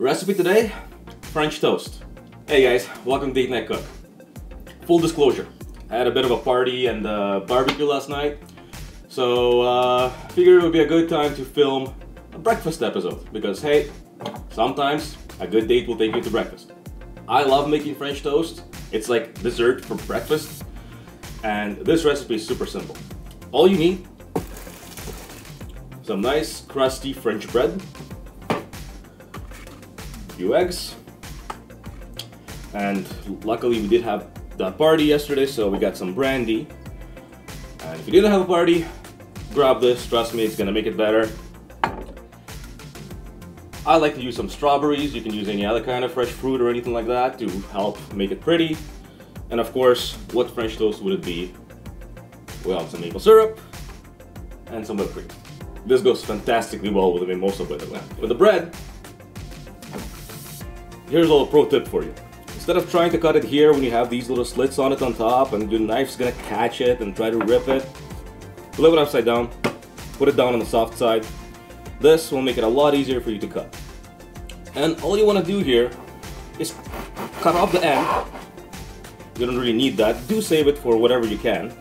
Recipe today, French toast. Hey guys, welcome to Date Night Cook. Full disclosure, I had a bit of a party and barbecue last night, so figured it would be a good time to film a breakfast episode because hey, sometimes a good date will take you to breakfast. I love making French toast. It's like dessert for breakfast, and this recipe is super simple. All you need: some nice crusty French bread, a few eggs, and luckily we did have that party yesterday, so we got some brandy. And if you didn't have a party, grab this. Trust me, it's gonna make it better. I like to use some strawberries. You can use any other kind of fresh fruit or anything like that to help make it pretty. And of course, what French toast would it be? Well, some maple syrup and some whipped cream. This goes fantastically well with the mimosa with the bread. Here's a little pro tip for you. Instead of trying to cut it here when you have these little slits on it on top and your knife's gonna catch it and try to rip it, flip it upside down, put it down on the soft side. This will make it a lot easier for you to cut. And all you want to do here is cut off the end. You don't really need that. Do save it for whatever you can.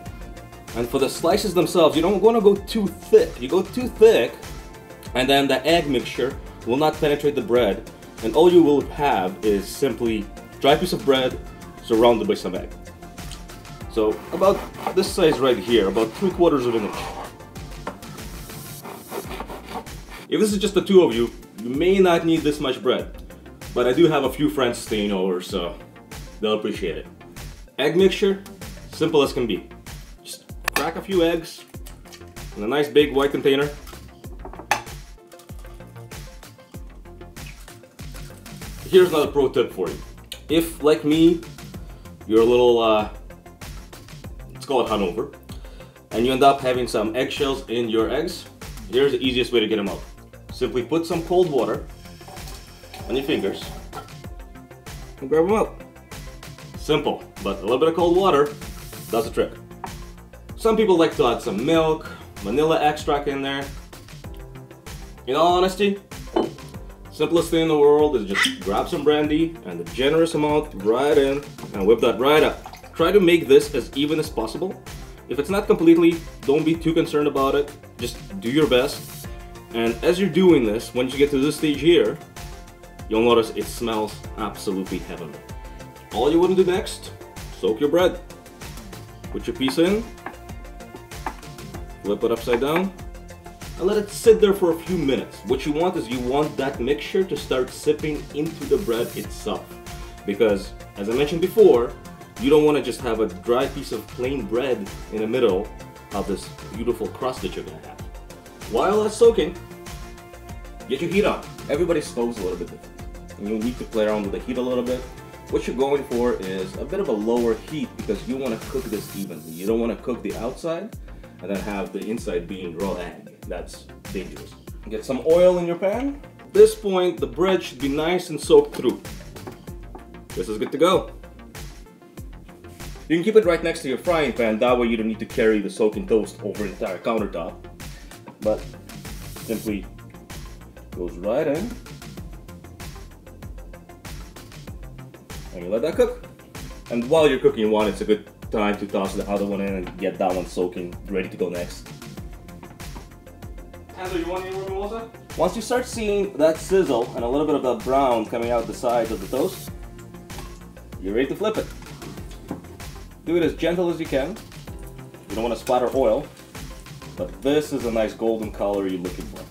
And for the slices themselves, you don't want to go too thick. You go too thick, and then the egg mixture will not penetrate the bread. And all you will have is simply dry piece of bread surrounded by some egg. So about this size right here, about 3/4 of an inch. If this is just the two of you, you may not need this much bread, but I do have a few friends staying over, so they'll appreciate it. Egg mixture, simple as can be. Just crack a few eggs in a nice big white container. Here's another pro tip for you. If, like me, you're a little, let's call it hungover, and you end up having some eggshells in your eggs, here's the easiest way to get them out. Simply put some cold water on your fingers and grab them out. Simple, but a little bit of cold water does the trick. Some people like to add some milk, vanilla extract in there. In all honesty, simplest thing in the world is just grab some brandy and a generous amount right in and whip that right up. Try to make this as even as possible. If it's not completely, don't be too concerned about it. Just do your best. And as you're doing this, once you get to this stage here, you'll notice it smells absolutely heavenly. All you want to do next, soak your bread. Put your piece in, flip it upside down, and let it sit there for a few minutes. What you want is you want that mixture to start sipping into the bread itself. Because, as I mentioned before, you don't want to just have a dry piece of plain bread in the middle of this beautiful crust that you're going to have. While that's soaking, get your heat on. Everybody's stove's a little bit different, and you'll need to play around with the heat a little bit. What you're going for is a bit of a lower heat because you want to cook this evenly. You don't want to cook the outside and then have the inside being raw egg. That's dangerous. Get some oil in your pan. At this point, the bread should be nice and soaked through. This is good to go. You can keep it right next to your frying pan, that way you don't need to carry the soaking toast over the entire countertop. But simply goes right in, and you let that cook. And while you're cooking one, it's a good time to toss the other one in and get that one soaking, ready to go next. Andrew, you want any more mimosa? Once you start seeing that sizzle and a little bit of that brown coming out the sides of the toast, you're ready to flip it. Do it as gentle as you can. You don't want to splatter oil, but this is a nice golden color you're looking for.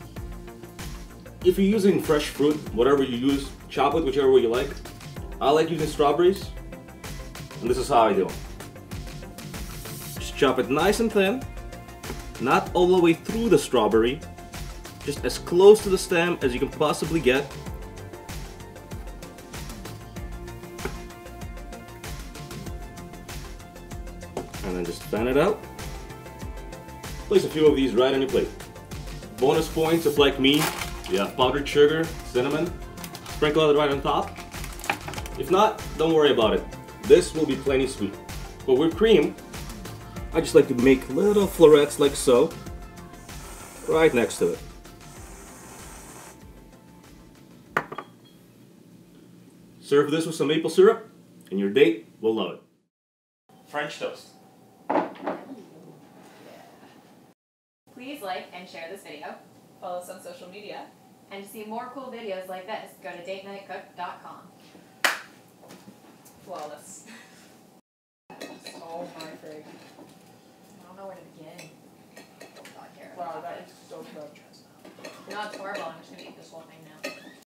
If you're using fresh fruit, whatever you use, chop it whichever way you like. I like using strawberries, and this is how I do it. Just chop it nice and thin, not all the way through the strawberry, just as close to the stem as you can possibly get. And then just fan it out. Place a few of these right on your plate. Bonus points if, like me, you have powdered sugar, cinnamon, sprinkle it right on top. If not, don't worry about it. This will be plenty sweet. For whipped cream, I just like to make little florets like so, right next to it. Serve this with some maple syrup, and your date will love it. French toast. Please like and share this video. Follow us on social media. And to see more cool videos like this, go to datenightcook.com. Flawless. Oh my frig. I don't know where to begin. Oh God, here. Wow, that is so good. No, it's horrible. I'm